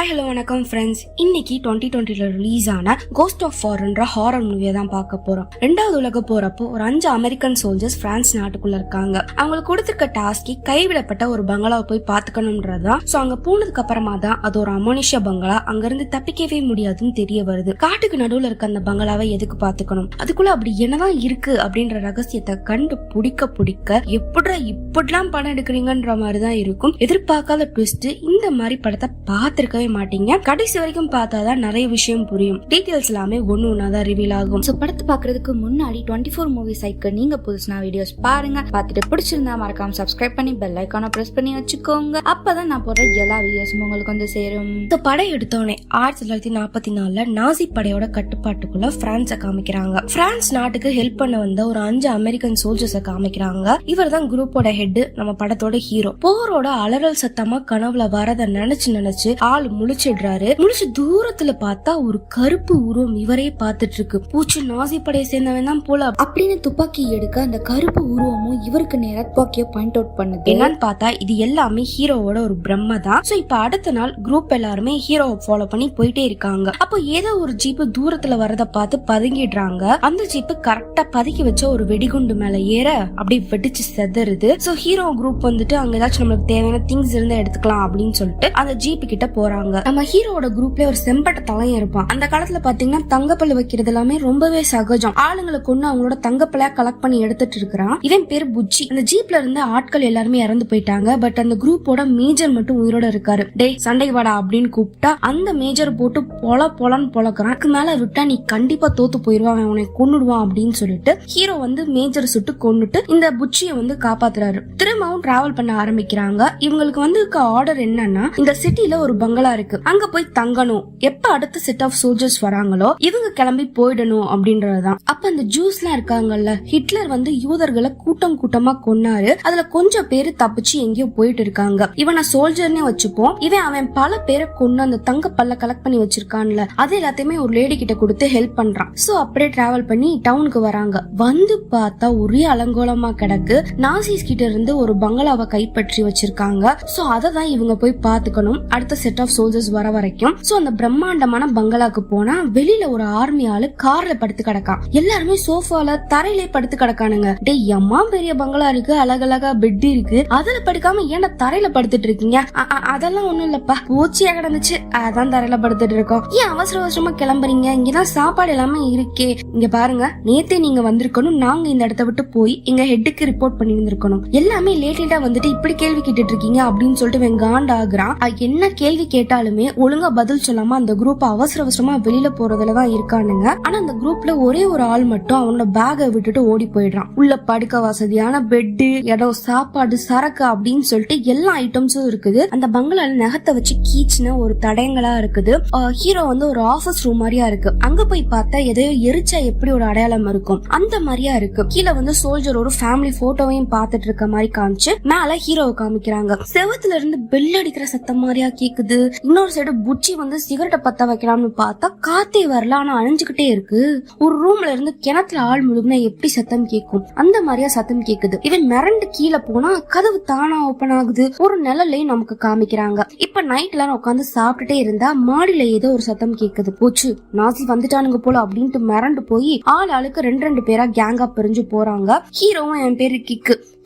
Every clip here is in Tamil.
ஹாய் ஹலோ வணக்கம் ஃப்ரெண்ட்ஸ். இன்னைக்கு 2020 ரிலீஸ் ஆன கோஸ்ட் ஆஃப் வார்ன்ற ஹாரர் மூவியை தான் பார்க்க போறோம். 2வது உலக போறப்போ ஒரு 5 அமெரிக்கன் சோல்ஜர்ஸ் பிரான்ஸ் நாட்டுக்குள்ள இருக்காங்க. அவங்களுக்கு கொடுத்திருக்க டாஸ்கி கைவிடப்பட்ட ஒரு பங்களாவை போய் பாத்துக்கணும்ன்றதுதான். சோ அங்க போனதுக்கு அப்புறமா தான் அது ஒரு அமோனிஷியா பங்களா, அங்க இருந்து தப்பிக்கவே முடியாதுன்னு தெரிய வருது. காட்டுக்கு நடுவுல இருக்க அந்த பங்களாவை எதுக்கு பாத்துக்கணும், அதுக்குள்ள அப்படி என்னதான் இருக்கு அப்படின்ற ரகசியத்தை கண்டு பிடிக்க இப்படிலாம் படம் எடுக்கிறீங்கன்ற மாதிரிதான் இருக்கும். எதிர்பார்க்காத ட்விஸ்ட். இந்த மாதிரி படத்தை பார்த்திருக்க மாட்டீங்க. கடைசி வரைக்கும் பார்த்தாதான் நிறைய விஷயம் புரியும். டீடைல்ஸ் எல்லாமே ஒண்ணு ரிவீல் ஆகும். சோ படத்தை பாக்குறதுக்கு முன்னாடி 24 மூவி சைட்க்கு நீங்க புதுசுனா வீடியோஸ் பாருங்க. பார்த்துட்டு பிடிச்சிருந்தா மறக்காம சப்ஸ்கிரைப் பண்ணி பெல் ஐகானை பிரஸ் பண்ணி வச்சுக்கோங்க. அப்பதான் நான் போடுற எல்லா வீடியோஸும் உங்களுக்கு வந்து சேரும். இந்த படம் எடுத்தோடனே 1944 நாசி படையோட கட்டுப்பாட்டுக்குள்ள பிரான்ஸை காமிக்கிறாங்க. பிரான்ஸ் நாட்டுக்கு ஹெல்ப் பண்ண வந்த ஒரு 5 அமெரிக்கன் சோல்ஜர்ஸை காமிக்கிறாங்க. இவர் தான் குரூப்போட ஹெட், நம்ம படத்தோட ஹீரோ. போரோட அலறல் சத்தமா கனவுல வரத நினைச்சு ஆள் முழிச்சிடுறாரு. முழிச்சு தூரத்துல பார்த்தா ஒரு கருப்பு உருவம் இவரே பார்த்துட்டு இருக்கு. பூச்சி நாசி படையை சேர்ந்தவன் தான் போல அப்படின்னு துப்பாக்கி எடுக்க அந்த கருப்பு உருவமும் இவருக்கு நேரா துப்பாக்கிய பாயிண்ட் அவுட் பண்ணுது. என்னன்னு பார்த்தா இது எல்லாமே ஹீரோவோட ஒரு பிரம்ம தான். சோ இப்ப அடுத்த நாள் குரூப் எல்லாருமே ஹீரோவை ஃபாலோ பண்ணி போயிட்டே இருக்காங்க. அப்போ ஏதோ ஒரு ஜீப் தூரத்துல வரத பார்த்து பதுங்கிடுறாங்க. அந்த ஜீப் கரெக்டா பதுக்கி வச்ச ஒரு வெடிகுண்டு மேல ஏற அப்படியே வெடிச்சு செதறுது. சோ ஹீரோ குரூப் வந்துட்டு அங்க ஏதாச்சும் நம்மளுக்கு தேவையான திங்ஸ் இருந்தா எடுத்துக்கலாம் அப்படின்னு சொல்லிட்டு அந்த ஜீப் கிட்ட போறாங்க. நம்ம ஹீரோட குரூப்ல ஒரு செம்பட்ட தலையும் இருப்பான். அந்த காலத்துல பாத்தீங்கன்னா தங்கப்பல் வைக்கிறது எல்லாமே ரொம்பவே சகஜம். ஆளுங்களை கொண்டு அவங்களோட தங்கப்பலையா கலெக்ட் பண்ணி எடுத்துட்டு இருக்கிறான். இவன் பேரு புச்சி. அந்த ஜீப்ல இருந்த ஆட்கள் எல்லாருமே இறந்து போயிட்டாங்க. பட் அந்த குரூப்போட மேஜர் மட்டும் உயிரோட இருக்காரு. டே சண்டை வாடா அப்படின்னு கூப்பிட்டா அந்த மேஜர் போட்டு பொலன்னு பொழக்கிறான். அதுக்கு மேல விட்டா நீ கண்டிப்பா தோத்து போயிருவான், அவனை கொன்னுடுவான் அப்படின்னு சொல்லிட்டு ஹீரோ வந்து மேஜர் சுட்டு கொன்னுட்டு இந்த புச்சியை வந்து காப்பாத்துறாரு. திரும்பவும் டிராவல் பண்ண ஆரம்பிக்கிறாங்க. இவங்களுக்கு வந்து ஆர்டர் என்னன்னா, இந்த சிட்டில ஒரு பங்களா இருக்கு, அங்க போய் தங்கணும். எப்ப அடுத்த செட் ஆஃப் சோல்ஜர்ஸ் வராங்களோ இவங்க கிளம்பி போயிடணும் அப்படின்றதுதான். அப்ப அந்த ஜூஸ்லாம் இருக்காங்கல்ல, ஹிட்லர் வந்து யூதர்களை கூட்டமா கொன்னாரு. அதுல கொஞ்சம் பேரு தப்பிச்சு எங்கேயோ போயிட்டு இருக்காங்க. இவனை சோல்ஜர்னே வச்சுப்போம். அவன் பல பேரை கொண்டு அந்த தங்க பல்ல கலெக்ட் பண்ணி வச்சிருக்கான்ல, அது எல்லாத்தையுமே ஒரு லேடி கிட்ட கொடுத்து ஹெல்ப் பண்றான். சோ அப்படியே டிராவல் பண்ணி டவுனுக்கு வராங்க. வந்து பார்த்தா ஒரே அலங்கோலமா கிடக்கு. நாசிஸ் கிட்ட இருந்து ஒரு பங்களாவை கைப்பற்றி வச்சிருக்காங்க. சோ அததான் இவங்க போய் பாத்துக்கணும் அடுத்த செட் ஆஃப் சோல்ஜர்ஸ் வர வரைக்கும். சோ அந்த பிரம்மாண்டமான பங்களாக்கு போனா வெளியில ஒரு ஆர்மி ஆளு கார்ல படுத்து கிடக்கான். எல்லாருமே சோஃபால தரையிலே படுத்து கிடக்கானுங்க. டேய் அம்மா பெரிய பங்களா இருக்கு, அழகழகா பெட் இருக்கு, அதுல படுக்காம ஏன்னா தரையில படுத்துட்டு இருக்கீங்க? அதெல்லாம் ஒண்ணும் இல்லப்பா, பூச்சியா கிடந்துச்சு, அதான் தரையில படுத்துட்டு இருக்கோம். ஏன் அவசரமா கிளம்புறீங்க? இங்கதான் சாப்பாடு எல்லாமே இருக்கே. இங்க பாருங்க, நேத்தே நீங்க வந்திருக்கணும், நாங்க இந்த இடத்த விட்டு போய் எங்க ஹெட்டுக்கு ரிப்போர்ட் பண்ணி இருந்திருக்கணும். எல்லாமே லேட்டா வந்துட்டு இப்படி கேள்வி கேட்டுட்டு இருக்கீங்க அப்படின்னு சொல்லிட்டு வெங்காண்ட் ஆகுறான். என்ன கேள்வி கேட்டாலுமே ஒழுங்கா பதில் சொல்லாம அந்த குரூப் அவசரமா வெளியில போறதுலதான் இருக்கானுங்க. ஆனா அந்த குரூப்ல ஒரே ஒரு ஆள் மட்டும் அவனோட பேகை விட்டுட்டு ஓடி போயிடுறான். உள்ள படுக்க வசதியான பெட்டு, இடம், சாப்பாடு, சரக்கு அப்படின்னு சொல்லிட்டு எல்லா ஐட்டம்ஸும் இருக்குது. அந்த பங்களால நகத்தை வச்சு கீச்சின ஒரு தடயங்களா இருக்குது. ஹீரோ வந்து ஒரு ஆபீஸ் ரூம் மாதிரியா இருக்கு. அங்க போய் பார்த்தா எதையோ எரிச்சா எப்படி ஒரு அடையாளம் இருக்கும் அந்த மாதிரியா இருக்கு. கீழே வந்து சோல்ஜர் ஒரு ஃபேமிலி போட்டோவையும் பார்த்துட்டு இருக்க மாதிரி காமிச்சு மேல ஹீரோவை காமிக்கிறாங்க. செவத்துல இருந்து பெல் அடிக்கிற சத்தம் மாதிரியா கேக்குது. இன்னொரு சைடு புச்சி வந்து சிகரெட்டை பத்த வைக்கலாம்னு பார்த்தா காத்தே வரல, ஆனா அணைஞ்சுக்கிட்டே இருக்கு. ஒரு ரூம்ல இருந்து கிணத்துல ஆள் முழுகுனா எப்படி சத்தம் கேட்கும் அந்த மாதிரியா சத்தம் கேக்குது. இவன் மிரண்டு கீழே போனா கதவு தானா ஓபன் ஆகுது. ஒரு நிழலையும் நமக்கு காமிக்கிறாங்க. இப்ப நைட் எல்லாம் உட்காந்து சாப்பிட்டுட்டே இருந்தா மாடியில ஏதோ ஒரு சத்தம் கேக்குது. போச்சு நாசி வந்துட்டானுங்க போல அப்படின்ட்டு மிரண்டு போய் ஆளுக்கு 2 பேரா கேங்கா பிரிஞ்சு போறாங்க. ஹீரோவும் என் பேரு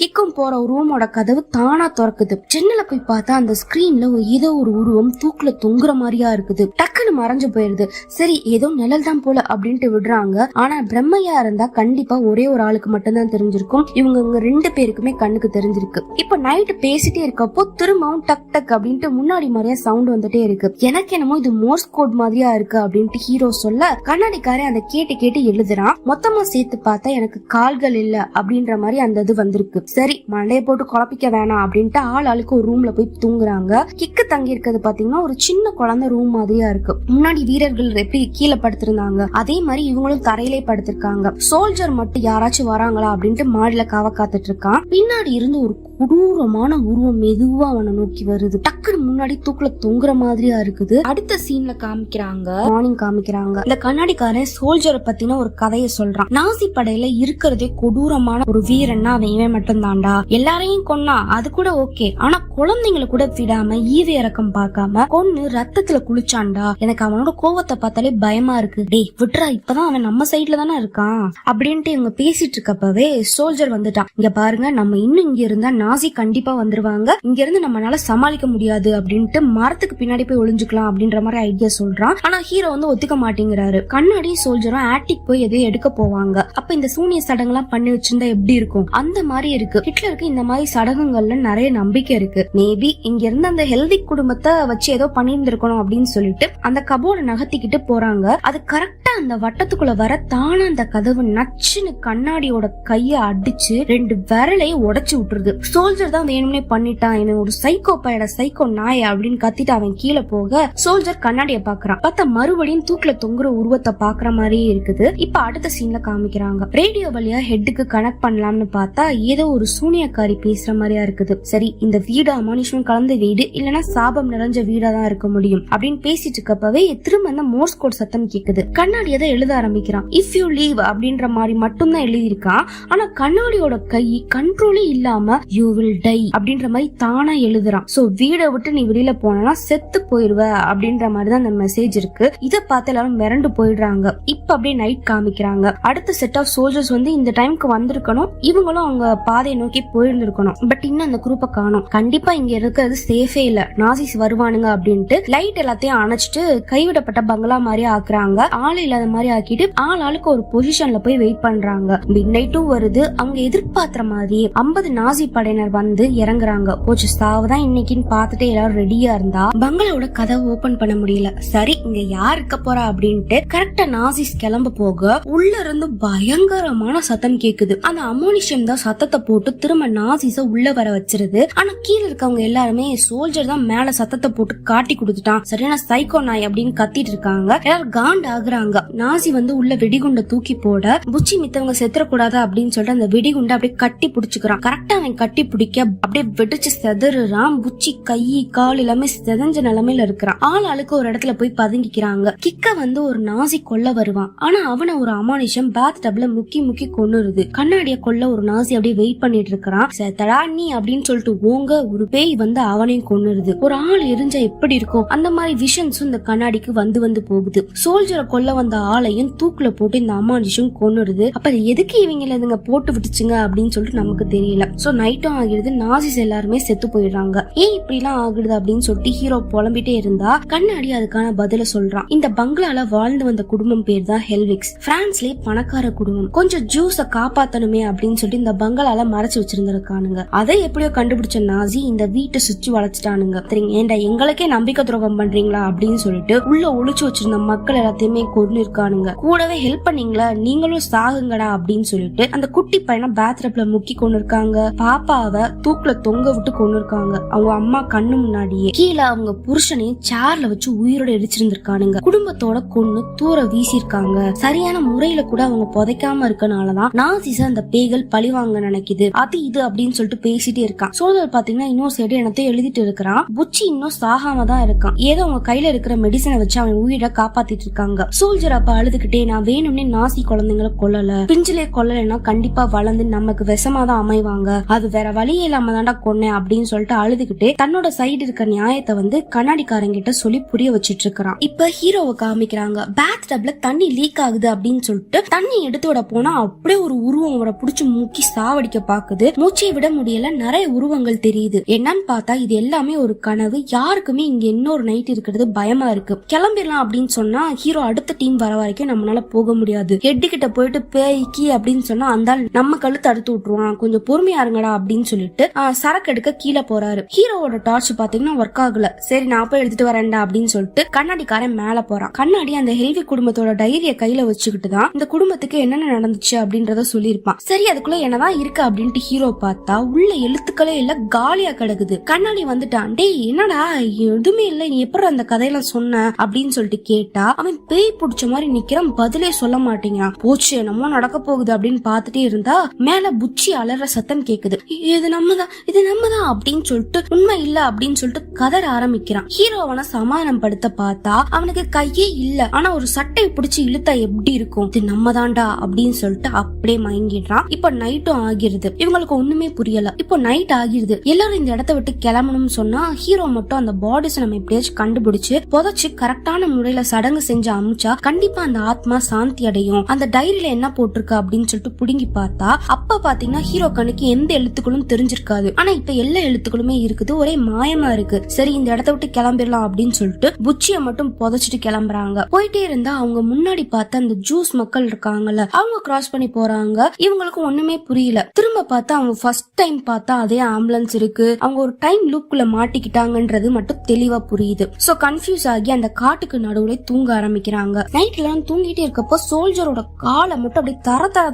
கிக்கும் போற ரூமோட கதவு தானா திறக்குது. ஜன்னல போய் பார்த்தா அந்த ஸ்கிரீன்ல ஏதோ ஒரு உருவம் தூக்குல தொங்குற மாதிரியா இருக்குது. டக்குன்னு மறைஞ்சு போயிருது. சரி ஏதோ நிழல் தான் போல அப்படின்ட்டு விடுறாங்க. ஆனா பிரம்மையா இருந்தா கண்டிப்பா ஒரே ஒரு ஆளுக்கு மட்டும்தான் தெரிஞ்சிருக்கும். இவங்க 2 பேருக்குமே கண்ணுக்கு தெரிஞ்சிருக்கு. இப்ப நைட்டு பேசிட்டே இருக்கப்போ திரும்பவும் டக் டக் அப்படின்ட்டு முன்னாடி மாதிரியா சவுண்ட் வந்துட்டே இருக்கு. எனக்கு என்னமோ இது மோர்ஸ் கோட் மாதிரியா இருக்கு அப்படின்ட்டு ஹீரோ சொல்ல கண்ணாடிக்காரன் அதை கேட்டு எழுதுறான். மொத்தமா சேர்த்து பார்த்தா எனக்கு கால்கள் இல்ல அப்படின்ற மாதிரி அந்த இது வந்திருக்கு. சரி மண்டைய போட்டு குழப்பிக்க வேணாம் அப்படின்ட்டு ஆளுக்கு ஒரு ரூம்ல போய் தூங்குறாங்க. கிக்கு தங்கி இருக்கிறது பாத்தீங்கன்னா ஒரு சின்ன குழந்தை ரூம் மாதிரியா இருக்கு. முன்னாடி வீரர்கள் எப்படி கீழே படுத்திருந்தாங்க அதே மாதிரி இவங்களும் தரையிலே படுத்திருக்காங்க. சோல்ஜர் மட்டும் யாராச்சும் வராங்களா அப்படின்ட்டு மாடியில காவ காத்துட்டு இருக்கான். பின்னாடி இருந்து ஒரு கொடூரமான உருவம் மெதுவா அவனை நோக்கி வருது. டக்குனு முன்னாடி தூக்குல தொங்குற மாதிரியா இருக்குது. அடுத்த சீன்ல காமிக்கிறாங்க, மார்னிங் காமிக்கிறாங்க. இந்த கண்ணாடிக்காரன் சோல்ஜரை பத்தின ஒரு கதையை சொல்றான். நாசி படையில இருக்கிறதே கொடூரமான ஒரு வீரன்னா அவன் இவன் மட்டும் தான்டா. எல்லாரையும் கொன்னா அது கூட ஓகே, ஆனா குழந்தைங்களை கூட விடாம ஈவு இறக்கம் பார்க்காம கொன்னு ரத்தத்துல குளிச்சான்டா. எனக்கு அவனோட கோவத்தை பார்த்தாலே பயமா இருக்கு. டேய் விட்றா, இப்பதான் அவன் நம்ம சைட்ல தானே இருக்கான் அப்படின்ட்டு இவங்க பேசிட்டு இருக்கப்பவே சோல்ஜர் வந்துட்டான். இங்க பாருங்க, நம்ம இன்னும் இங்க இருந்தா நாசி கண்டிப்பா வந்துருவாங்க, இங்க இருந்து நம்மளால சமாளிக்க முடியாது அப்படின்ட்டு மரத்துக்கு பின்னாடி போய் ஒளிஞ்சுக்கலாம் அப்படின்ற மாதிரி ஐடியா சொல்றான். ஆனா ஹீரோ வந்து ஒத்துக்க மாட்டேங்கிறாரு. கண்ணாடி சோல்ஜரும் ஆட்டிக் போய் எதையும் எடுக்க போவாங்க. அப்ப இந்த சூனிய சடங்கெல்லாம் பண்ணி வச்சிருந்தா எப்படி இருக்கும், அந்த மாதிரி இருக்கு. ஹிட்லருக்கு இந்த மாதிரி சடங்குகள்ல நிறைய நம்பிக்கை இருக்கு. மேபி இங்க இருந்து அந்த ஹெல்தி குடும்பத்தை வச்சு ஏதோ பண்ணியிருந்திருக்கணும் அப்படின்னு சொல்லிட்டு அந்த கபோர்ட நகர்த்திக்கிட்டு போறாங்க. அது கரெக்டா அந்த வட்டத்துக்குள்ள வர தான அந்த கதவு நச்சுன்னு கண்ணாடியோட கைய அடிச்சு 2 விரலையும் உடைச்சு விட்டுருது. சோல்ஜர் தான் வேணும்னே பண்ணிட்டான், என்ன ஒரு சைக்கோ பையட சைக்கோ நாய் அப்படின்னு கத்திட்டு அவன் கீழே போக சோல்ஜர் கண்ணாடிய பாக்குறான். பார்த்தா மறுபடியும் தூக்கில தொங்குற உருவத்தை பாக்குற மாதிரியே இருக்குது. இப்ப அடுத்த சீன்ல காமிக்கிறாங்க. ரேடியோ வழியா ஹெட்டுக்கு கனெக்ட் பண்ணலாம்னு பார்த்தா ஏதோ ஒரு சூனியக்காரி பேசுற மாதிரியா இருக்குது. சரி, இந்த வீடு அமானுஷம் கலந்த வீடு இல்லனா சாபம் நிறைஞ்ச வீடா தான் இருக்க முடியும் அப்படின்னு பேசிட்டு இருக்கப்பவே திரும்ப அந்த மோர்ஸ் கோட் சத்தம் கேக்குது. கண்ணாடி அதை எழுத ஆரம்பிக்கிறான். இஃப் யூ லீவ் அப்படின்ற மாதிரி மட்டும்தான் எழுதியிருக்கான். ஆனா கண்ணாடியோட கை கண்ட்ரோலே இல்லாம யூ வில் டை அப்படின்ற மாதிரி தானா எழுதுறான். சோ வீடை விட்டு நீ வெளியில போனா செத்து போயிருவ அப்படின்ற மாதிரி தான் அந்த மெசேஜ் இருக்கு. இத பார்த்து எல்லாரும் மிரண்டு போயிடுறாங்க. இப்ப அப்படியே நைட் காமிக்கிறாங்க. அடுத்த செட் ஆஃப் சோல்ஜர்ஸ் வந்து இந்த டைம்க்கு வந்திருக்கணும், இவங்களும் அவங்க பாதையை நோக்கி போயிருந்திருக்கணும். பட் இன்னும் அந்த குரூப்பை காணோம். கண்டிப்பா இங்க இருக்கிறது சேஃபே இல்ல, நாசிஸ் வருவானுங்க அப்படின்ட்டு லைட் எல்லாத்தையும் அணைச்சிட்டு கைவிடப்பட்ட பங்களா மாதிரி ஆக்குறாங்க. ஆள் இல்லாத மாதிரி ஆக்கிட்டு ஆளுக்கு ஒரு பொசிஷன்ல போய் வெயிட் பண்றாங்க. மிட் நைட்டும் வருது. அவங்க எதிர்பார்த்த மாதிரி 50 நாசி படையினர் வந்து இறங்குறாங்க. போச்சு சாவுதான் இன்னைக்குன்னு பாத்துட்டு எல்லாரும் ரெடியா இருந்தா பங்களாவோட கதவை ஓபன் பண்ண முடியல. சரி, இங்க யார் இருக்க போறா அப்படின்ட்டு கரெக்டா நாசிஸ் கிளம்ப போக உள்ள இருந்து பயங்கரமான சத்தம் கேக்குது. அந்த அமோனிஷம் தான் சத்தத்தை போட்டு திரும்ப நாசிஸ உள்ள வர வச்சிருது. ஆனா கீழே இருக்கவங்க எல்லாருமே சோல்ஜர் தான் மேல சத்தத்தை போட்டு காட்டி கொடுத்துட்டான், சரியான சைக்கோ நாய் அப்படின்னு கத்திட்டு இருக்காங்க. எல்லாரும் காண்ட் ஆகுறாங்க. நாசி வந்து உள்ள வெடிகுண்ட தூக்கி போட புச்சி மித்தவங்க செத்துறக்கூடாது அப்படின்னு சொல்லிட்டு அந்த வெடிகுண்டை அப்படியே கட்டி பிடிச்சுக்கிறான். கரெக்டா அவன் கட்டி பிடிக்க அப்படியே வெடிச்சு செதறான். புச்சி கை கால் எல்லாமே செதஞ்ச நிலைமையில இருக்கிறான். ஆளுக்கு ஒரு இடத்துல போய் பதுங்கிக்கிறாங்க. கிக்க வந்து ஒரு நாசி கொல்ல வருவான். ஆனா அவனை ஒரு அமானுஷம் பாத் டப்ல முக்கி கொன்னுருது. கண்ணாடிய கொல்ல ஒரு நாசி அப்படியே வெயிட் பண்ணிட்டு இருக்கிறான். செத்தடா நீ அப்படின்னு சொல்லிட்டு ஓங்க ஒரு பேய் வந்து அவனையும் கொன்னுருது. ஒரு ஆள் எரிஞ்சா எப்படி இருக்கும் அந்த மாதிரி விஷன்ஸும் இந்த கண்ணாடிக்கு வந்து போகுது. சோல்ஜரை கொல்ல வந்த ஆளையும் தூக்குல போட்டு இந்த அமானுஷம் கொன்னுருது. அப்ப எதுக்கு இவங்கள இதுங்க போட்டு விட்டுச்சுங்க அப்படின்னு சொல்லிட்டு நமக்கு தெரியல. சோ நைட்டும் ஆகிடுது. நாசிஸ் எல்லாருமே செத்து போயிடுறாங்க. ஏன் இப்படி எல்லாம் ஆகுது அப்படின்னு சொல்லிட்டு ஹீரோ புலம்பிட்டே இருந்தா கண்ணாடி அதுக்கான பதில சொல்றான். இந்த பங்களால வாழ்ந்து வந்த குடும்பம் பேர் தான் ஹெல்விக்ஸ். பிரான்ஸ்லயே பணக்கார குடும்பம். கொஞ்சம் ஜூஸ காப்பாத்தணுமே அப்படின்னு சொல்லிட்டு இந்த பங்களால மறைச்சு வச்சிருந்திருக்கானுங்க. அதை எப்படியோ கண்டுபிடிச்ச நாசி இந்த வீட்டை சுற்றி வளைச்சிட்டானுங்க. ஏண்டா எங்களுக்கே நம்பிக்கை துரோகம் பண்றீங்களா அப்படின்னு சொல்லிட்டு உள்ள ஒளிச்சு வச்சிருந்த மக்கள் எல்லாத்தையுமே கொண்டு இருக்கானுங்க. கூடவே ஹெல்ப் பண்ணீங்களா, நீங்களும் சாகுங்கடா அப்படின்னு சொல்லிட்டு அந்த குட்டி பையனை பாத்ரப்ல முக்கி கொண்டு இருக்காங்க. பாப்பாவை தூக்குல தொங்க விட்டு கொண்டு இருக்காங்க. அவங்க அம்மா கண்ணு முன்னாடியே கீழே அவங்க புருஷனையும் சேர்ல வச்சு உயிரோட எரிச்சிருந்திருக்கானுங்க. குடும்பத்தோட கொன்னு தூர வீசிருக்காங்க. சரியான முறையில கூட அவங்க புதைக்காம இருக்கனாலதான் நாசிஸ அந்த பேய்கள் பழிவாங்க நினைக்குது. அது இது அப்படின்னு சொல்லிட்டு பேசிட்டே இருக்கான். சோல்ஜர் பாத்தீங்கன்னா இன்னொரு சைடு என்னத்தையும் எழுதிட்டு இருக்கிறான். புச்சி இன்னும் சாகாம தான் இருக்கான். ஏதோ அவங்க கையில இருக்கிற மெடிசனை வச்சு அவன் உயிரை காப்பாத்திட்டு இருக்காங்க. சோல்ஜர் அப்ப அழுதுகிட்டே, நான் வேணும்னே நாசி குழந்தைங்களை கொல்லல, பிஞ்சிலே கொல்லலைன்னா கண்டிப்பா வளர்ந்து நமக்கு விஷமாதான் அமைவாங்க, அது வேற வழியே இல்லாம தாண்டா கொன்னேன் அப்படின்னு சொல்லிட்டு அழுதுகிட்டே தன்னோட சைடு இருக்க நியாயத்தை வந்து கண்ணாடிக்காரங்கிட்ட சொல்லி புரிய வச்சிட்டு இருக்கிறான். இப்ப ஹீரோவை காமிக்கிறாங்க. பாத் டப்ல தண்ணி லீக் ஆகுது அப்படின்னு சொல்லிட்டு தண்ணி எடுத்து விட போனா அப்படியே ஒரு உருவம் அவரை புடிச்சு முக்கி சாவடிக்க பாக்குது. மூச்சை விட முடியல. நிறைய உருவங்கள் தெரியுது. என்னன்னு பார்த்தா இது எல்லாமே ஒரு கனவு. யாருக்குமே இங்க இன்னொரு நைட் இருக்கிறது பயமா இருக்கு. கிளம்பிடலாம் அப்படின்னு சொன்னா ஹீரோ அடுத்த டீம் வர வரைக்கும் நம்மளால போக முடியாது. ஹெட் கிட்ட போயிட்டு பேய்க்கி அப்படின்னு சொன்னா அந்த நம்ம கழுத்து அடுத்து விட்டுருவான், கொஞ்சம் பொறுமையா இருங்கடா அப்படின்னு சொல்லிட்டு சரக்கு எடுக்க கீழே போறாரு. ஹீரோவோட டார்ச் பாத்தீங்கன்னா ஒர்க் ஆகல. சரி நான் போய் எடுத்துட்டு வரேன்டா அப்படின்னு சொல்லிட்டு கண்ணாடிக்காரன் மேல போறான். கண்ணாடி அந்த ஹெல்வி குடும்பத்தோட டைரிய கையில வச்சுக்கிட்டு தான் இந்த குடும்பத்துக்கு என்னென்ன நடந்துச்சு அப்படின்றத சொல்லியிருப்பான். சரி அதுக்குள்ள என்னதான் இருக்கு அப்படின்ட்டு ஹீரோ பார்த்தா உள்ள எழுத்துக்களே இல்ல, காலியா கிடக்குது. கண்ணாடி வந்துட்டான். டேய் என்னடா எதுவுமே இல்ல, நீ எப்படி அந்த கதையெல்லாம் சொன்ன அப்படின்னு சொல்லிட்டு கேட்டா அவன் பேய் பிடிச்ச மாதிரி நிக்கிறான். பதிலே சொல்ல மாட்டேங்கிறான். போச்சு என்னமோ நடக்க போகுது அப்படின்னு பாத்துட்டே இருந்தா மேல புச்சி அலற சத்தம் கேக்குது. இது நம்மதான் அப்படின்னு சொல்லிட்டு உண்மை இல்ல அப்படின்னு சொல்லிட்டு கதற ஆரம்பிக்கிறான். ஹீரோ அவனை சமாதானப்படுத்த பார்த்தா அவனுக்கு கையே இல்ல, ஆனா ஒரு சட்டை பிடிச்சு இழுத்தா எப்படி இருக்கும், இது நம்மதான்டா அப்படின்னு சொல்லிட்டு அப்படியே மயங்கிடுறான். இப்ப நைட்டும் ஆகிருது, இவங்களுக்கு ஒண்ணுமே புரியல. இப்போ நைட் ஆகிருது, எல்லாரும் இந்த இடத்த விட்டு கிளம்பணும்னு சொன்னா ஹீரோ மட்டும் அந்த பாடிஸ் நம்ம எப்படியாச்சும் கண்டுபிடிச்சு புதைச்சு கரெக்டான முறையில சடங்கு செஞ்சு அமிச்சா கண்டிப்பா அந்த ஆத்மா சாந்தி அடையும். அந்த டைரியில என்ன போட்டிருக்கா அப்படின்னு சொல்லிட்டு புடுங்கி பார்த்தா அப்ப பாத்தீங்கன்னா ஹீரோ கண்ணுக்கு எந்த எழுத்துக்களும் தெரிஞ்சிருக்காது. ஆனா இப்ப எல்லா எழுத்துக்களுமே இருக்குது, ஒரே மாயமா இருக்கு. சரி இந்த இடத்த விட்டு கிளம்பிடலாம் அப்படின்னு சொல்லிட்டு புச்சிய மட்டும் புதைச்சிட்டு கிளம்புறாங்க. போயிட்டே இருந்தா அவங்க முன்னாடி பார்த்த அந்த ஜூஸ் மக்கள் இருக்காங்கல்ல, அவங்க கிராஸ் பண்ணி போறாங்க. இவங்களுக்கு ஒண்ணுமே புரியல. திரும்ப பார்த்தா அவங்க ஃபர்ஸ்ட் டைம் பார்த்தா அதே ஆம்புலன்ஸ் இருக்கு. அவங்க ஒரு டைம் லூப்குள்ள மாட்டிக்கிட்டாங்கன்றது மட்டும் தெளிவா புரியுது. சோ கன்ஃபியூஸ் ஆகி அந்த காட்டுக்கு நடுவுல தூங்க ஆரம்பிக்கிறாங்க. நைட்ல தூங்கிட்டே இருக்கப்போ சோல்ஜரோட காலை மட்டும் அப்படியே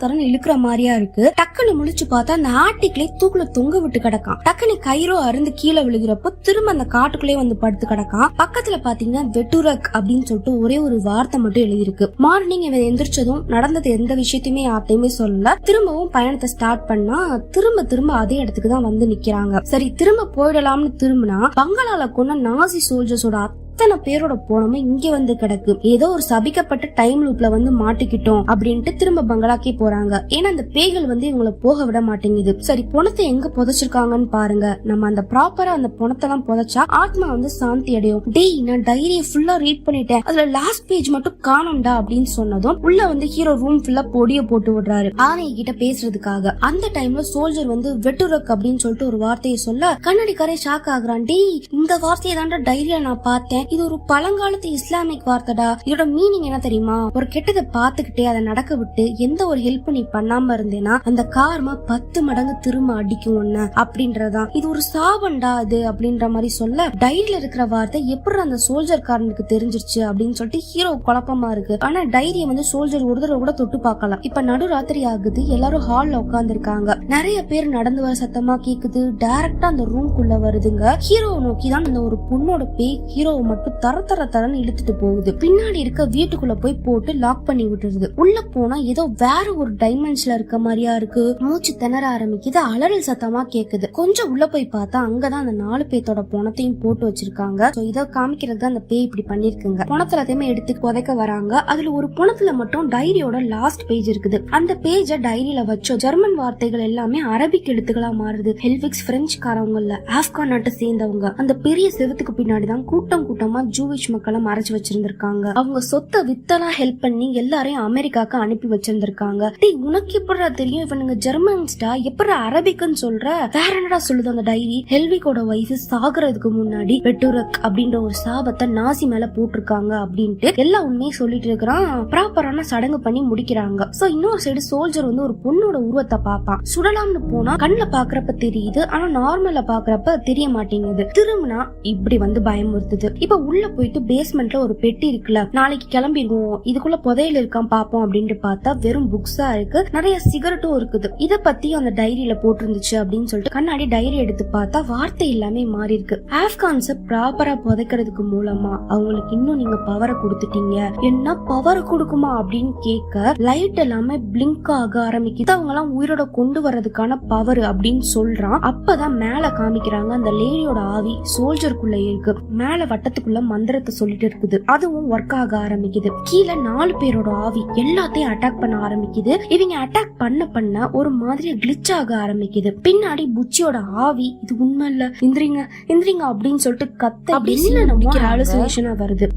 தரன்னு இழுக்கிற மாதிரியா இருக்கு. டக்குன்னு முழிச்சு பார்த்தா அந்த ஆட்டிக்குள்ளே தூக்குல தொங்க விட்டு கிடக்கான். டக்குனு கயிறோ அருந்து கீழே விழுகிறப்போ திரும்ப அந்த காட்டுக்குள்ளே வந்து படுத்து கிடக்கான். பக்கத்துல பாத்தீங்கன்னா வெட்டுரக் அப்படின்னு சொல்லிட்டு ஒரே ஒரு வார்த்தை மட்டும் எழுதிருக்கு. மார்னிங் இவன் எந்திரிச்சதும் நடந்தது எந்த விஷயத்தையுமே யார்ட்டையுமே சொல்லல. திரும்பவும் பயணத்தை ஸ்டார்ட் பண்ணா திரும்ப அதே இடத்துக்கு தான் வந்து நிக்கிறாங்க. சரி திரும்ப போயிடலாம்னு திரும்பினா பங்களால கொண்ட நாசி சோல்ஜர்ஸோட அத்தனை பேரோட போனமே இங்க வந்து கிடக்கு. ஏதோ ஒரு சபிக்கப்பட்ட டைம் லூப்ல வந்து மாட்டிக்கிட்டோம் அப்படின்ட்டு திரும்ப பங்களாக்கே போறாங்க. ஏன்னா அந்த பேய்கள் வந்து இவங்களை போக விட மாட்டேங்குது. சரி பணத்தை எங்க புதைச்சிருக்காங்கன்னு பாருங்க. நம்ம அந்த ப்ராப்பரா அந்த பணத்தை எல்லாம் புதைச்சா ஆத்மா வந்து சாந்தி அடையும். டேய் நான் டைரியை ஃபுல்லா ரீட் பண்ணிட்டேன், அதுல லாஸ்ட் பேஜ் மட்டும் காணும்டா அப்படின்னு சொன்னதும் உள்ள வந்து ஹீரோ ரூம் ஃபுல்லா பொடிய போட்டு விடுறாரு ஆனை கிட்ட பேசுறதுக்காக. அந்த டைம்ல சோல்ஜர் வந்து வெட்டுரக் அப்படின்னு சொல்லிட்டு ஒரு வார்த்தையை சொல்ல கண்ணாடிக்காரே ஷாக் ஆகுறான். டேய் இந்த வார்த்தையை தாண்டா டைரியில நான் பார்த்தேன், இது ஒரு பழங்காலத்து இஸ்லாமிக் வார்த்தைடா. இதோட மீனிங் என்ன தெரியுமா, ஒரு கெட்டதை பாத்துக்கிட்டே அதை நடக்க விட்டு எந்த ஒரு ஹெல்ப் நீ பண்ணாம இருந்தேன்னா அந்த கார்மா 10 மடங்கு திரும்ப அடிக்கும் ஒண்ணு அப்படின்றதான். இது ஒரு சாபண்டா அது அப்படின்ற மாதிரி சொல்ல டைரியில இருக்கிற வார்த்தை எப்படி அந்த சோல்ஜர் காரனுக்கு தெரிஞ்சிருச்சு அப்படின்னு சொல்லிட்டு ஹீரோ குழப்பமா இருக்கு. ஆனா டைரியை வந்து சோல்ஜர் ஒரு தடவை கூட தொட்டு பார்க்கலாம். இப்ப நடுராத்திரி ஆகுது, எல்லாரும் ஹால்ல உட்கார்ந்து இருக்காங்க. நிறைய பேர் நடந்து வர சத்தமா கேக்குது. டைரக்டா அந்த ரூம்குள்ள வருதுங்க. ஹீரோவை நோக்கிதான் அந்த ஒரு பொண்ணோட பேய் ஹீரோவை மட்டும் தரன்னு இழுத்துட்டு போகுது. பின்னாடி இருக்க வீட்டுக்குள்ள போய் போட்டு லாக் பண்ணி விட்டுருது. உள்ள போனா ஏதோ வேற ஒரு டைமென்ஷன்ல இருக்க மாதிரியா இருக்கு. மூச்சு திணற ஆரம்பிக்குது, அலறல் சத்தமா கேக்குது. கொஞ்சம் உள்ள போய் பார்த்தா அங்கதான் அந்த 4 பேத்தோட பணத்தையும் போட்டு வச்சிருக்காங்க. இத காமிக்கிறது அந்த பேய் இப்படி பண்ணிருக்குங்க. பணத்தை எல்லாத்தையுமே எடுத்து புதைக்க வராங்க. அதுல ஒரு பணத்துல மட்டும் டைரியோட லாஸ்ட் பேஜ் இருக்குது. அந்த பேஜ டைரியில வச்சோ ஜெர்மன் வார்த்தைகள் எல்லாமே அரபிக் எழுத்துக்களா மாறுது. ஹெல்விக்ஸ் பிரெஞ்சுக்காரவங்கல்ல ஆப்கான் நாட்டை சேர்ந்தவங்க. அந்த பெரிய செவத்துக்கு பின்னாடிதான் கூட்டமா ஜூவிஷ் மக்களை மறைச்சு வச்சிருந்திருக்காங்க. அவங்க சொத்தை வித்தெல்லாம் ஹெல்ப் பண்ணி எல்லாரையும் அமெரிக்காக்கு அனுப்பி வச்சிருந்திருக்காங்க. உனக்கு எப்படா தெரியும் இவனுங்க ஜெர்மன்ஸ்டா, எப்படா அரபிக்குன்னு சொல்ற, வேற என்னடா சொல்லுது அந்த டைரி. ஹெல்விக்கோட வயசு சாகுறதுக்கு முன்னாடி வெட்டுரக் அப்படின்ற ஒரு சாபத்தை நாசி மேல போட்டிருக்காங்க அப்படின்ட்டு எல்லா உண்மையும் சொல்லிட்டு இருக்கிறான். ப்ராப்பரான சடங்கு பண்ணி முடிக்கிறாங்க. சோ இன்னொரு சைடு சோல்ஜர் வந்து ஒரு பொண்ணோட உருவத்தை பாப்பான். சுடலாம்னு போனா கண்ணுல பாக்குறப்ப தெரியுது, ஆனா நார்மல்ல பாக்குறப்ப தெரிய மாட்டேங்குது. திரும்பினா இப்படி வந்து பயமுறுத்துது. இப்ப உள்ள போயிட்டு பேஸ்மெண்ட்ல ஒரு பெட்டி இருக்குல்ல, நாளைக்கு கிளம்பிடுவோம், இதுக்குள்ள புதையல் இருக்கான் பாப்போம் அப்படின்ட்டு பார்த்தா வெறும் புக்ஸா இருக்கு, நிறைய சிகரெட்டும் இருக்குது. இத பத்தி அந்த டைரியில போட்டிருந்துச்சு அப்படின்னு சொல்லிட்டு கண்ணாடி டைரி எடுத்து பார்த்தா வார்த்தை எல்லாமே மாறி இருக்கு. ஆப்கான்ஸ ப்ராப்பரா புதைக்கிறதுக்கு மூலமா அவங்களுக்கு இன்னும் நீங்க பவரை கொடுத்துட்டீங்க. என்ன பவர் கொடுக்குமா அப்படின்னு கேட்க லைட் எல்லாமே பிளிங்க் ஆக ஆரம்பிக்குது. அவங்க எல்லாம் உயிரோட கொண்டு வர்றதுக்கான பவர் அப்படின்னு சொல்றான். அப்பதான் மேல காமிக்கிறாங்க அந்த லேடியோட ஆவி சோல்ஜருக்குள்ள இருக்கு. மேல வட்டத்துக்குள்ள மந்திரத்தை சொல்லிட்டு இருக்குது. அதுவும் ஒர்க் ஆக ஆரம்பிக்குது. கீழே 4 பேரோட ஆவி எல்லாத்தையும் அட்டாக் பண்ண ஆரம்பிக்குது. இவங்க அட்டாக் பண்ண ஒரு மாதிரி கிளிச் ஆக ஆரம்பிக்குது. பின்னாடி புச்சியோட ஆவி இது உண்மை இல்ல, இந்திரிங்க அப்படின்னு சொல்லிட்டு கத்த அப்படின்னு ஹாலுசினேஷனா வருது.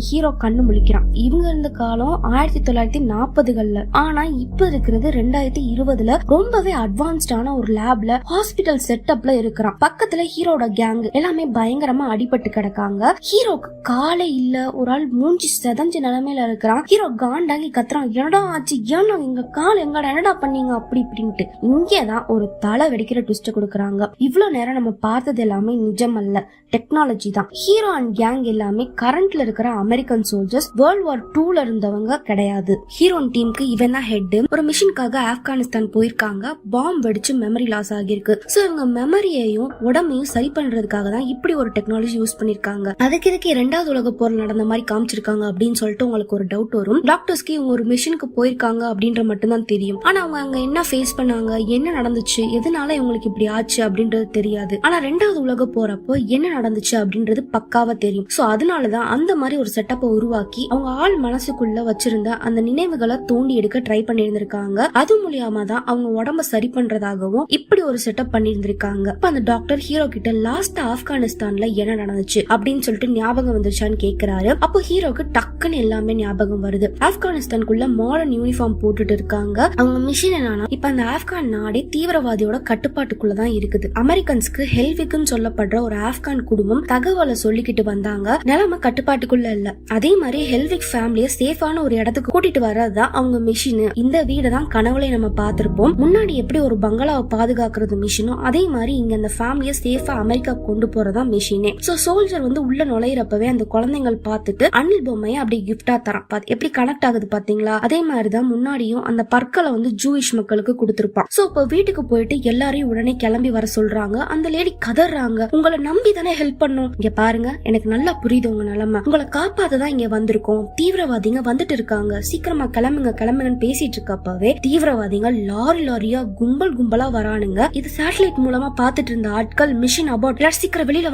ஹீரோ கண்ணு முழிக்கிறான். இவங்க இருந்த காலம் 1940கள்ல, ஆனா இப்ப இருக்கிறது 2020ல ரொம்பவே அட்வான்ஸ்டான ஒரு லேப்ல ஹாஸ்பிட்டல் செட்டப்ல இருக்கிறான். பக்கத்துல ஹீரோட கேங் எல்லாமே பயங்கரமா அடிபட்டு கிடக்காங்க. ஹீரோக்கு காலே இல்ல, ஒரு ஆள் மூஞ்சி செதஞ்ச நிலைமையில இருக்கிறான். ஹீரோ காண்டாங்கி கத்துறான், என்னடா ஆச்சு, ஏன்னா எங்க கால் எங்கடா என்னடா பண்ணீங்க அப்படி இப்படின்ட்டு. இங்கேதான் ஒரு தலை வெடிக்கிற ட்விஸ்ட் கொடுக்கறாங்க. இவ்வளவு நேரம் நம்ம பார்த்தது எல்லாமே நிஜம் அல்ல, டெக்னாலஜி தான். ஹீரோ அண்ட் கேங் எல்லாமே கரண்ட்ல இருக்கிற அமெரிக்கன் சோல்ஜர்ஸ் வேர்ல்ட் வார் 2ல இருந்தவங்க கிடையாது. ஹீரோன் டீமுக்கு இவன் தான் ஹெட். ஒரு மிஷனுக்காக ஆப்கானிஸ்தான் போயிருக்காங்க. பாம்பு வெடிச்சு மெமரி லாஸ் ஆகிருக்கு. சோ இவங்க மெமரியையும் உடம்பையும் சரி பண்றதுக்காக தான் இப்படி ஒரு டெக்னாலஜி யூஸ் பண்ணிருக்காங்க. அதுக்கு இதுக்கு 2வது உலக போர் நடந்த மாதிரி காமிச்சிருக்காங்க அப்படின்னு சொல்லிட்டு உங்களுக்கு ஒரு டவுட் வரும். டாக்டர்ஸ்க்கு இவங்க ஒரு மிஷனுக்கு போயிருக்காங்க அப்படின்ற மட்டும் தான் தெரியும். ஆனா அவங்க அங்க என்ன ஃபேஸ் பண்ணாங்க, என்ன நடந்துச்சு, எதனால இவங்களுக்கு இப்படி ஆச்சு அப்படின்றது தெரியாது. ஆனா 2வது உலக போறப்போ என்ன நடந்துச்சு அப்படின்றது பக்காவா தெரியும். சோ அதனாலதான் அந்த மாதிரி ஒரு செட்டப்பை உருவாக்கி அவங்க ஆள் மனசுக்குள்ள வச்சிருந்த அந்த நினைவுகளை தோண்டி எடுக்க ட்ரை பண்ணியிருந்திருக்காங்க. அது மூலியமா தான் அவங்க உடம்ப சரி பண்றதாகவும் இப்படி ஒரு செட்டப் பண்ணியிருந்திருக்காங்க. இப்ப அந்த டாக்டர் ஹீரோ கிட்ட லாஸ்ட் ஆப்கானிஸ்தான்ல என்ன நடந்துச்சு அப்படின்னு சொல்லிட்டு ஞாபகம் வந்துருச்சான்னு கேக்குறாரு. அப்போ ஹீரோக்கு டக்குன்னு எல்லாமே ஞாபகம் வருது. ஆப்கானிஸ்தானுக்குள்ள மாடர்ன் யூனிஃபார்ம் போட்டுட்டு இருக்காங்க. அவங்க மிஷன் என்னன்னா, இப்ப அந்த ஆப்கான் நாடே தீவிரவாதியோட கட்டுப்பாட்டுக்குள்ளதான் இருக்குது. அமெரிக்கன்ஸ்க்கு ஹெல்விக்னு சொல்லப்படுற ஒரு ஆப்கான் குடும்பம் தகவலை சொல்லிக்கிட்டு வந்தாங்க. நிலைமை கட்டுப்பாட்டுக்குள்ள இல்ல. அதே மாதிரி ஹெல்விக் ஃபேமிலிய சேஃபான ஒரு இடத்துக்கு கூட்டிட்டு வர்றதுதான் அவங்க மிஷின். இந்த வீடு தான் கனவுல நம்ம பார்த்திருப்போம். முன்னாடி எப்படி ஒரு பங்களாவை பாதுகாக்கிறது மிஷினோ, அதே மாதிரி இங்க அந்த ஃபேமிலிய சேஃபா அமெரிக்கா கொண்டு போறதா மிஷினே. சோ சோல்ஜர் வந்து உள்ள நுழையிறப்பவே அந்த குழந்தைகள் பார்த்துட்டு அனில் பொம்மையை அப்படி கிஃப்டா தரான். எப்படி கனெக்ட் ஆகுது பாத்தீங்களா? அதே மாதிரிதான் முன்னாடியும் அந்த பற்களை வந்து ஜூயிஷ் மக்களுக்கு கொடுத்திருப்பான். சோ இப்ப வீட்டுக்கு போயிட்டு எல்லாரையும் உடனே கிளம்பி வர சொல்றாங்க. அந்த லேடி கதறாங்க, உங்களை நம்பி தானே ஹெல்ப் பண்ணும். இங்க பாருங்க, எனக்கு நல்லா புரியுது உங்க நிலைமை. உங்களை காப்பாத்ததான் இங்க வந்திருக்கோம். தீவிரவாதிங்க வந்துட்டு இருக்காங்க, சீக்கிரமா கிளம்புங்கன்னு பேசிட்டு இருக்கப்பவே தீவிரவாதிங்க லாரியா கும்பலா வரானுங்க. இது சேட்டலைட் மூலமா பாத்துட்டு இருந்த ஆட்கள் மிஷன் அபவுட் சீக்கிரம் வெளியில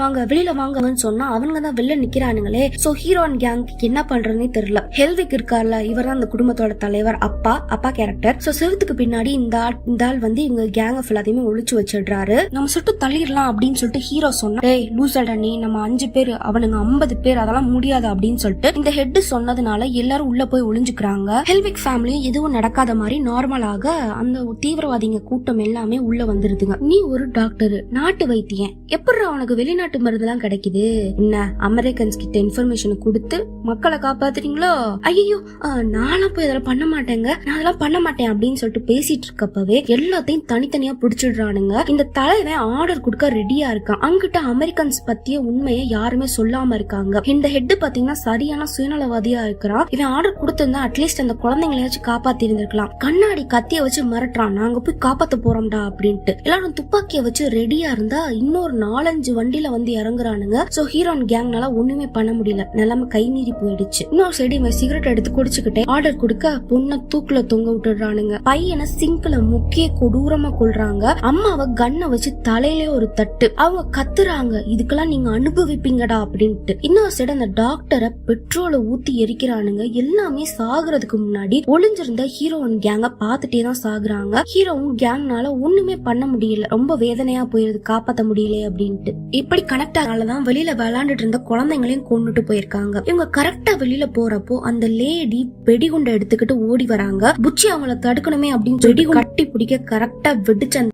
வாங்கன்னு சொன்னா அவங்க தான் வெளில நிக்கிறானுங்களே. சோ ஹீரோ அண்ட் கேங் என்ன பண்றதுன்னே தெரியல. ஹெல்விக் இருக்கார்ல, இவர் தான் அந்த குடும்பத்தோட தலைவர், அப்பா கேரக்டர். சோ செவத்துக்கு பின்னாடி இந்த ஆள் வந்து இவங்க கேங் எல்லாத்தையுமே ஒழிச்சு வச்சிடுறாரு. நம்ம சுட்டு தள்ளிடலாம் அப்படின்னு சொல்லிட்டு ஹீரோ சொன்னா, ஏய் லூசல்டா நீ, நம்ம 5 பேர் அவனுங்க 50 பேர், அதெல்லாம் முடியாது அப்படின்னு சொல்லிட்டு இந்த ஹெட் சொன்னதுனால எல்லாரும் உள்ள போய் ஒளிஞ்சுக்கிறாங்க. ஹெல்விக் ஃபேமிலியும் எதுவும் நடக்காத மாதிரி நார்மலாக அந்த தீவிரவாதிங்க கூட்டம் எல்லாமே உள்ள வந்துருதுங்க. நீ ஒரு டாக்டர், நாட்டு வைத்தியன், எப்படி அவனுக்கு வெளிநாட்டு மருந்து எல்லாம் கிடைக்குது? என்ன அமெரிக்கன்ஸ் கிட்ட இன்ஃபர்மேஷன் கொடுத்து மக்களை காப்பாத்துறீங்களோ? ஐயோ நானும் போய் அதெல்லாம் பண்ண மாட்டேங்க, நான் அதெல்லாம் பண்ண மாட்டேன் அப்படின்னு சொல்லிட்டு பேசிட்டு இருக்கப்பவே எல்லாத்தையும் தனித்தனியா பிடிச்சிடுறானுங்க. இந்த தலைவன் ஆர்டர் கொடுக்க ரெடியா இருக்கான். அங்கிட்ட அமெரிக்கன்ஸ் பத்திய உண்மையை யாருமே சொல்லாம இருக்காங்க. இந்த ஹெட் பாத்தீங்கன்னா சரியான சுயநலவாதியா இருக்கிறான். இவன் ஆர்டர் கொடுத்திருந்தா அட்லீஸ்ட் அந்த குழந்தைங்களையாச்சும் காப்பாத்தி இருந்திருக்கலாம். கண்ணாடி கத்திய வச்சு மிரட்டுறான், நாங்க போய் காப்பாத்த போறோம்டா அப்படின்ட்டு. எல்லாரும் துப்பாக்கிய வச்சு ரெடியா இருந்தா இன்னொரு 4-5 வண்டியில வந்து இறங்குறானுங்க. சோ ஹீரோன் கேங்னால ஒண்ணுமே பண்ண முடியல, நிலைமை கை மீறி போயிடுச்சு. இன்னொரு சைடு இவன் சிகரெட் எடுத்து குடிச்சுக்கிட்டே ஆர்டர் கொடுக்க பொண்ணை தூக்குல தொங்க விட்டுறானுங்க. பையனை சிங்க்ல முக்கிய கொடூரமா கொள்றாங்க. அம்மாவை கண்ணை வச்சு தலையிலே ஒரு தட்டு. அவங்க கத்துறாங்க, இதுக்கெல்லாம் நீங்க அனுபவிப்பீங்கடா அப்படின்ட்டு. இன்னொரு சைடு அந்த டாக்டரை பெட்ரோலை ஊத்தி எரிக்கிறானுங்க. எல்லாமே சாகுறதுக்கு முன்னாடி ஒளிஞ்சிருந்த ஹீரோயின் கேங்க பாத்துட்டே தான் சாகுறாங்க. ஹீரோவும் கேங்னால ஒண்ணுமே பண்ண முடியல, ரொம்ப வேதனையா போயிருது, காப்பாத்த முடியல அப்படின்ட்டு. இப்படி கனெக்ட் ஆனாலதான் வெளியில விளையாண்டுட்டு இருந்த குழந்தைங்களையும் கொண்டுட்டு போயிருக்காங்க. இவங்க கரெக்டா வெளியில போறப்போ அந்த லேடி வெடிகுண்டை எடுத்துக்கிட்டு ஓடி வராங்க. புச்சி அவங்கள தடுக்கணுமே அப்படின்னு வெடிகுண்டு கட்டி பிடிக்க கரெக்டா வெடிச்சு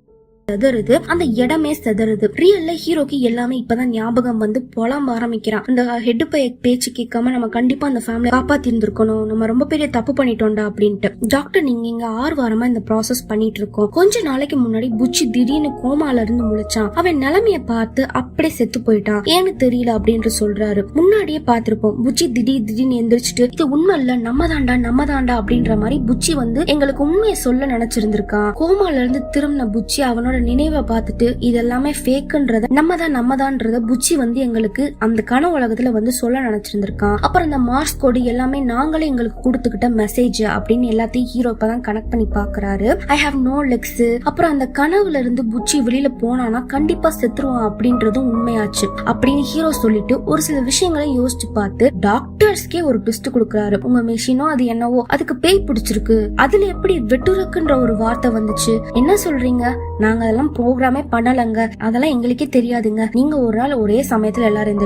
செதறுது, அந்த இடமே செதறுது. ரியல்ல ஹீரோக்கு எல்லாமே இப்பதான் ஞாபகம் வந்து புலம்ப ஆரம்பிக்கிறான். அந்த ஹெட் பேச்சு கேட்காம நம்ம கண்டிப்பா அந்த ஃபேமிலி காப்பாத்தி இருந்திருக்கணும், நம்ம ரொம்ப பெரிய தப்பு பண்ணிட்டோம்டா அப்படின்ட்டு. டாக்டர், நீங்க இங்க 6 வாரமா இந்த ப்ராசஸ் பண்ணிட்டு இருக்கோம். கொஞ்ச நாளைக்கு முன்னாடி புச்சி திடீர்னு கோமால இருந்து முழிச்சான். அவன் நிலைமைய பார்த்து அப்படியே செத்து போயிட்டான், ஏன்னு தெரியல அப்படின்னு சொல்றாரு. முன்னாடியே பாத்திருப்போம், புச்சி திடீர்னு எந்திரிச்சிட்டு இது உண்மை இல்ல, நம்ம தாண்டா அப்படின்ற மாதிரி புச்சி வந்து எங்களுக்கு உண்மையை சொல்ல நினைச்சிருந்திருக்கான். கோமால இருந்து திரும்பின புச்சி அவனோட நினைவை பார்த்துட்டு இதெல்லாமே ஃபேக்குன்றத நம்மதான்றத புச்சி வந்து எங்களுக்கு அந்த கனவு உலகத்துல வந்து சொல்ல நினைச்சிருந்திருக்கான். அப்புறம் இந்த மார்ஸ் கோடு எல்லாமே நாங்களே எங்களுக்கு கொடுத்துக்கிட்ட மெசேஜ் அப்படின்னு எல்லாத்தையும் ஹீரோ இப்பதான் கனெக்ட் பண்ணி பாக்குறாரு. I have no legs. அப்புறம் அந்த கனவுல இருந்து புச்சி வெளியில போனானா கண்டிப்பா செத்துருவான் அப்படின்றதும் உண்மையாச்சு அப்படின்னு ஹீரோ சொல்லிட்டு ஒரு சில விஷயங்களை யோசிச்சு பார்த்து டாக்டர்ஸ்க்கே ஒரு ட்விஸ்ட் கொடுக்கறாரு. உங்க மெஷினோ அது என்னவோ அதுக்கு பேய் பிடிச்சிருக்கு, அதுல எப்படி வெட்டுரக்குன்ற ஒரு வார்த்தை வந்துச்சு, என்ன சொல்றீங்க? நாங்க அதெல்லாம் ப்ரோக்ராமே பண்ணலங்க, அதெல்லாம் எங்களுக்கே தெரியாதுங்க. நீங்க ஒரு நாள் ஒரே சமயத்துல எல்லாரும்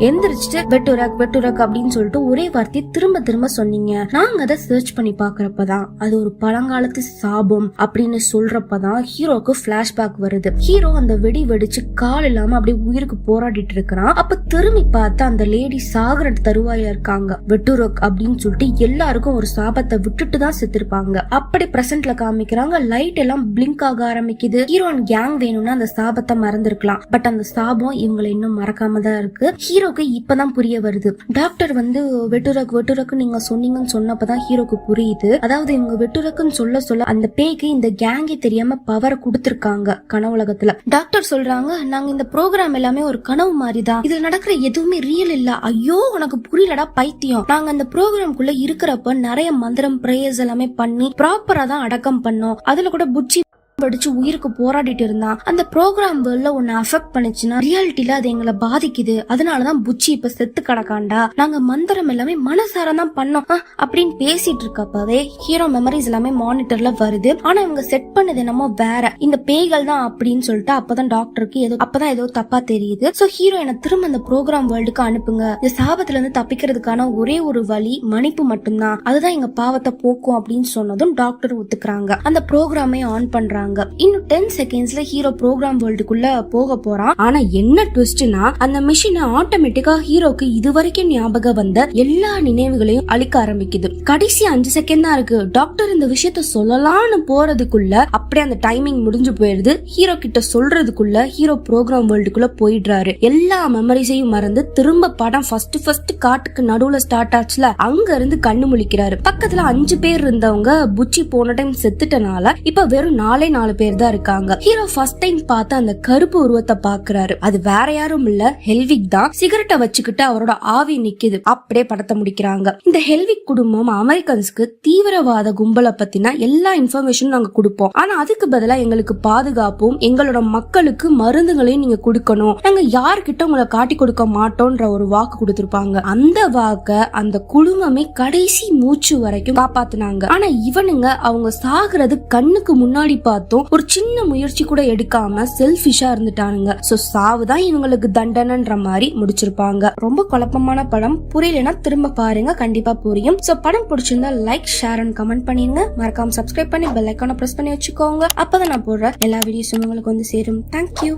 எந்திரிச்சிட்டு வெட்டுரக் அப்படின்னு சொல்லிட்டு ஒரே வார்த்தை திரும்ப சொன்னீங்க. நாங்க அதை சர்ச் பண்ணி பாக்குறப்பதான் அது ஒரு பழங்காலத்து சாபம் அப்படின்னு சொல்றப்பதான் ஹீரோக்கு பிளாஷ்பேக் வருது. ஹீரோ அந்த வெடி வெடிச்சு கால் இல்லாம அப்படியே உயிருக்கு போராடிட்டு இருக்கிறான். அப்ப திரும்பி பார்த்து அந்த லேடி சாகுற தருவாயில இருக்காங்க. வெட்டுரக் அப்படின்னு சொல்லிட்டு எல்லாருக்கும் ஒரு சாபத்தை விட்டுட்டு தான் செத்துருப்பாங்க. அப்படி பிரசன்ட்ல காமிக்கிறாங்க. லைட் எல்லாம் பிளிங்க் ஆக ஆரம்பிக்குது. ஹீரோ அண்ட் கேங் வேணும்னா அந்த சாபத்தை மறந்துருக்கலாம். பட் அந்த சாபம் இவங்களை இன்னும் மறக்காம தான் இருக்கு. ஹீரோக்கு இப்பதான் புரிய வருது. டாக்டர் வந்து வெட்டுரக்கு நீங்க சொன்னீங்கன்னு சொன்னப்பதான் ஹீரோக்கு புரியுது. அதாவது இவங்க வெட்டுரக்குன்னு சொல்ல அந்த பேய்க்கு இந்த கேங்கே தெரியாம பவரை கொடுத்திருக்காங்க கனவுலகத்துல. டாக்டர் சொல்றாங்க, நாங்க இந்த ப்ரோக்ராம் எல்லாமே ஒரு கனவு மாதிரிதான், இதுல நடக்கிற எதுவுமே ரியல் இல்ல. ஐயோ உனக்கு புரியலடா பைத்தியம். நாங்க அந்த ப்ரோக்ராம்குள்ள இருக்கிறப்ப நிறைய மந்திரம் பிரேயர்ஸ் எல்லாமே பண்ணி ப்ராப்பரா தான் அடக்கம் பண்ணோம். அதுல கூட புச்சி படிச்சு உயிருக்கு போராடிட்டு இருந்தான். அந்த ப்ரோக்ராம் வேர்ல்ட்ல உன்னை அஃபெக்ட் பண்ணுச்சுன்னா ரியாலிட்டியில அது எங்களை பாதிக்குது. அதனாலதான் புச்சி இப்ப செத்து கிடக்காண்டா. நாங்க மந்திரம் எல்லாமே மனசாரம் தான் பண்ணோம் அப்படின்னு பேசிட்டு இருக்கப்பவே ஹீரோ மெமரிஸ் எல்லாமே மானிட்டர்ல வருது. ஆனா இவங்க செட் பண்ணது என்னமோ வேற, இந்த பேய்கள் தான் அப்படின்னு சொல்லிட்டு அப்பதான் டாக்டருக்கு ஏதோ தப்பா தெரியுது. சோ ஹீரோ என்ன திரும்ப அந்த ப்ரோக்ராம் வேர்ல்டுக்கு அனுப்புங்க. இந்த சாபத்துல இருந்து தப்பிக்கிறதுக்கான ஒரே ஒரு வழி மன்னிப்பு மட்டும்தான், அதுதான் எங்க பாவத்தை போக்கும் அப்படின்னு சொன்னதும் டாக்டர் ஒத்துக்கிறாங்க. அந்த ப்ரோக்ராமே ஆன் பண்றாங்க. இன்னும் 10 செகண்ட்ஸ்ல ஹீரோ ப்ரோக்ராம் வேர்ல்டுக்குள்ள போக போறான். ஆனா என்ன ட்விஸ்ட்னா அந்த மிஷின் ஆட்டோமேட்டிக்கா ஹீரோக்கு இதுவரைக்கும் ஞாபகம் வந்த எல்லா நினைவுகளையும் அழிக்க ஆரம்பிக்குது. கடைசி 5 செகண்ட் தான் இருக்கு. டாக்டர் இந்த விஷயத்த சொல்லலாம்னு போறதுக்குள்ள அப்படியே அந்த டைமிங் முடிஞ்சு போயிருது. ஹீரோ கிட்ட சொல்றதுக்குள்ள ஹீரோ ப்ரோக்ராம் வேர்ல்டுக்குள்ள போயிடுறாரு. எல்லா மெமரிஸையும் மறந்து திரும்ப படம் ஃபர்ஸ்ட் காட்டுக்கு நடுவுல ஸ்டார்ட் ஆச்சுல, அங்க இருந்து கண்ணு முழிக்கிறாரு. பக்கத்துல 5 பேர் இருந்தவங்க புச்சி போன டைம் செத்துட்டனால இப்ப வெறும் 4 பேர் தான் இருக்காங்க. ஹீரோ ஃபர்ஸ்ட் டைம் பார்த்து அந்த கருப்பு உருவத்தை பாக்குறாரு. அது வேற யாரும் இல்ல, ஹெல்விக் தான். சிகரெட்டை வச்சுக்கிட்டு அவரோட ஆவி நிக்குது. அப்படியே படத்தை முடிக்கிறாங்க. இந்த ஹெல்விக் குடும்பம் அமெரிக்கன்ஸ்க்கு தீவிரவாத கும்பலை பத்தின எல்லா இன்ஃபர்மேஷனும் நாங்க கொடுப்போம். ஆனா அதுக்கு பதிலா எங்களுக்கு பாதுகாப்பும் எங்களோட மக்களுக்கு மருந்துகளையும் நீங்க கொடுக்கணும், நாங்க யார்கிட்ட உங்களை காட்டி கொடுக்க மாட்டோம்ன்ற ஒரு வாக்கு கொடுத்திருப்பாங்க. அந்த வாக்க அந்த குடும்பமே கடைசி மூச்சு வரைக்கும் காப்பாத்துனாங்க. ஆனா இவனுங்க அவங்க சாகுறது கண்ணுக்கு முன்னாடி பார்த்து ஒரு சின்ன முயற்சி கூட எடுக்காம செல்ஃபிஷா இருந்துட்டானுங்க. சோ சாவுதான் இவங்களுக்கு தண்டனைன்ற மாதிரி முடிச்சிருப்பாங்க. ரொம்ப குழப்பமான படம். புரியலனா திரும்ப பாருங்க, கண்டிப்பா புரியும். சோ படம் பிடிச்சிருந்தா லைக், ஷேர் அண்ட் கமெண்ட் பண்ணிருங்க. மறக்காம சப்ஸ்கிரைப் பண்ணி பெல் ஐகானை பிரஸ் பண்ணி வச்சுக்கோங்க. அப்பதான் நான் போடுற எல்லா வீடியோஸும் உங்களுக்கு வந்து சேரும். தேங்க்யூ.